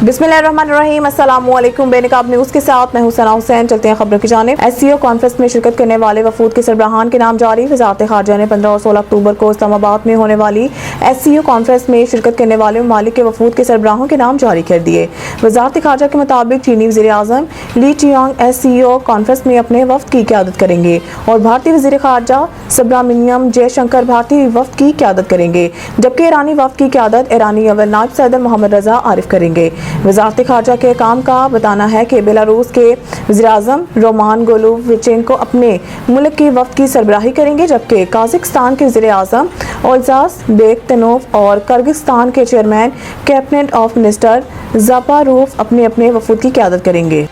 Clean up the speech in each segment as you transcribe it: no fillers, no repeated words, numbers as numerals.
बिस्मिल्लाहिर्रहमानिर्रहीम, अस्सलाम वालेकुम। बेनकाब न्यूज़ के साथ मैं हूं सना हुसैन। चलते हैं खबरों की जानिब। एससीओ कॉन्फ्रेंस में शिरकत करने वाले वफूद के सरबराहान के नाम जारी। वज़ारत ख़ारजा ने 15 और 16 अक्टूबर को इस्लामाबाद में होने वाली एससीओ कॉन्फ्रेंस में शिरकत करने वाले ममालिक के वफूद के सरबराहों के नाम जारी कर दिए। वज़ारत ख़ारजा के मुताबिक चीनी वज़ीर आज़म ली चियांग एससीओ कॉन्फ्रेंस में अपने वफ्द की क़यादत करेंगे और भारतीय वज़ीर ख़ारजा सुब्रमण्यम जयशंकर भारतीय वफ्द की क़यादत करेंगे, जबकि ईरानी वफ्द की क़यादत ईरानी अव्वल नायब सदर मोहम्मद रज़ा आरिफ करेंगे। वज़ारत ख़ारजा के काम का बताना है कि बेलारूस के वज़ीर-ए-आज़म रोमान गोलुविचेंको अपने मुल्क की वफ्द की सरबराही करेंगे, जबकि काज़ाकिस्तान के वज़ीर-ए-आज़म ओल्जास बेकतनोव और किर्गिस्तान के चेयरमैन कैबिनेट ऑफ मिनिस्टर ज़ापारोव अपने अपने वफूद की क़यादत करेंगे।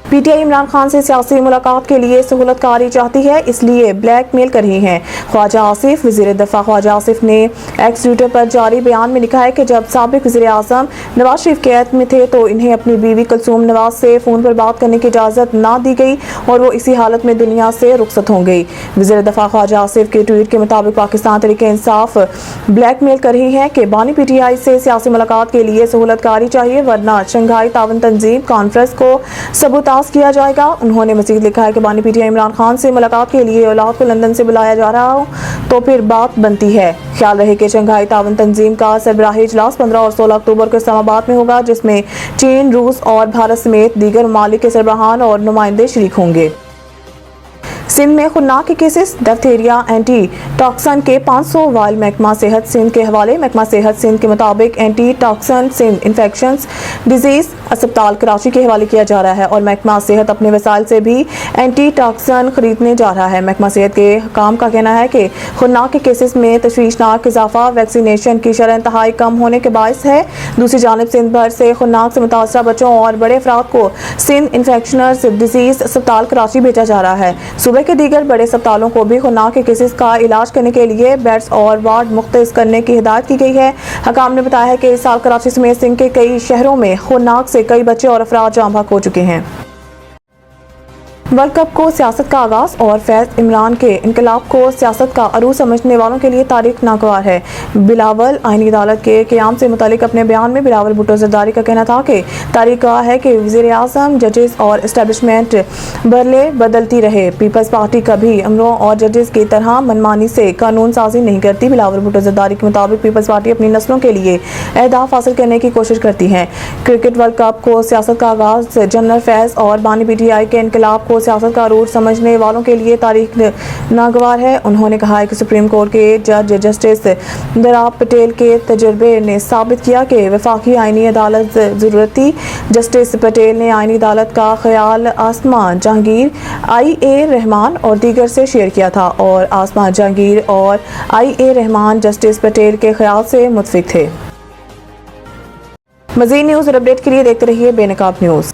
पीटीआई इमरान खान से सियासी मुलाकात के लिए सहूलतकारी चाहती है, इसलिए ब्लैकमेल कर रही हैं। ख्वाजा आसिफ वज़ीर दफ़ा ख्वाजा आसिफ ने एक्स ट्विटर पर जारी बयान में लिखा है कि जब साबिक़ वज़ीर आज़म नवाज शरीफ कैद में थे तो इन्हें अपनी बीवी कुलसूम नवाज से फ़ोन पर बात करने की इजाज़त ना दी गई और वो इसी हालत में दुनिया से रुखसत हो गई। वज़ीर दफ़ा ख्वाजा आसिफ के ट्वीट के मुताबिक पाकिस्तान तहरीक इंसाफ ब्लैकमेल कर रही है कि बानी पीटीआई से सियासी मुलाकात के लिए सहूलतकारी चाहिए, वरना शंघाई तावन तंजीम कॉन्फ्रेंस को सबूत किया जाएगा। उन्होंने मज़ीद लिखा है कि बानी पीटीआई इमरान खान से मुलाकात के लिए औलाद को लंदन से बुलाया जा रहा हो तो फिर बात बनती है। ख्याल रहे कि शंघाई तावन तंजीम का सरबराही इजलास 15 और 16 अक्टूबर को इस्लामाबाद में होगा, जिसमें चीन, रूस और भारत समेत दीगर ममालिक के सरबराहान और नुमाइंदे शरीक होंगे। सिंध में खुरनाक केसेस डिप्थीरिया एंटी टॉक्सन के 500 वायल महकमा सेहत सिंध के हवाले। महकमा सेहत सिंध के मुताबिक anti toxin Sindh infections disease अस्पताल कराची के हवाले किया जा रहा है और महकमा सेहत अपने वसाइल से भी एंटी टॉक्सन खरीदने जा रहा है। महकमा सेहत के हुकाम का कहना है कि खुरनाक के केसेस में तशवीशनाक इजाफा वैक्सीनेशन की शरह इंतहाई कम होने के बायस है। दूसरी जानब सिंध भर से खुरनाक से मुतासरा बच्चों और बड़े अफराद को सिंध इन्फेक्शनस डिजीज अस्पताल कराची भेजा जा रहा है। सूबे के दीगर बड़े अस्पतालों को भी खुरनाक के केसेस का इलाज करने के लिए बेड्स और वार्ड मुख्तस करने की हिदायत की गई है। हकाम ने बताया है कि इस साल कराची समेत सिंध के कई शहरों में खुरनाक से कई बच्चे और अफराद जाँ बहक हो चुके हैं। वर्ल्ड कप को सियासत का आगाज और फैज़ इमरान के इनकलाब को सियासत का अरूज समझने वालों के लिए तारीख नागवार है। बिलावल आईनी अदालत के क़याम से मुतालिक अपने बयान में बिलावल भुट्टो ज़रदारी का कहना था कि तारीख का है कि वज़ीर आज़म, जजेस और इस्टेब्लिशमेंट बदले बदलती रहे। पीपल्स पार्टी कभी अमरों और जजेस की तरह मनमानी से कानून साजी नहीं करती। बिलावल भुट्टो ज़रदारी के मुताबिक पीपल्स पार्टी अपनी नस्लों के लिए अहदाफ हासिल करने की कोशिश करती है। क्रिकेट वर्ल्ड कप को सियासत का आगाज जनरल फैज़ और बानी पीटीआई के इनकलाब को सियासत का अरूज समझने वालों के लिए तारीख नागवार है। उन्होंने कहा है कि सुप्रीम कोर्ट के जज जस्टिस दराब पटेल के तजर्बे ने साबित किया कि वफाकी आईनी अदालत ज़रूरत थी। जस्टिस पटेल ने आईनी अदालत का ख्याल आसमा जहांगीर, IA रहमान और दीगर से शेयर किया था और आसमा जहांगीर और IA रहमान जस्टिस पटेल के ख्याल से मुत्फिक थे। मज़ीद न्यूज़ और अपडेट के लिए देखते रहिए बेनकाब न्यूज़।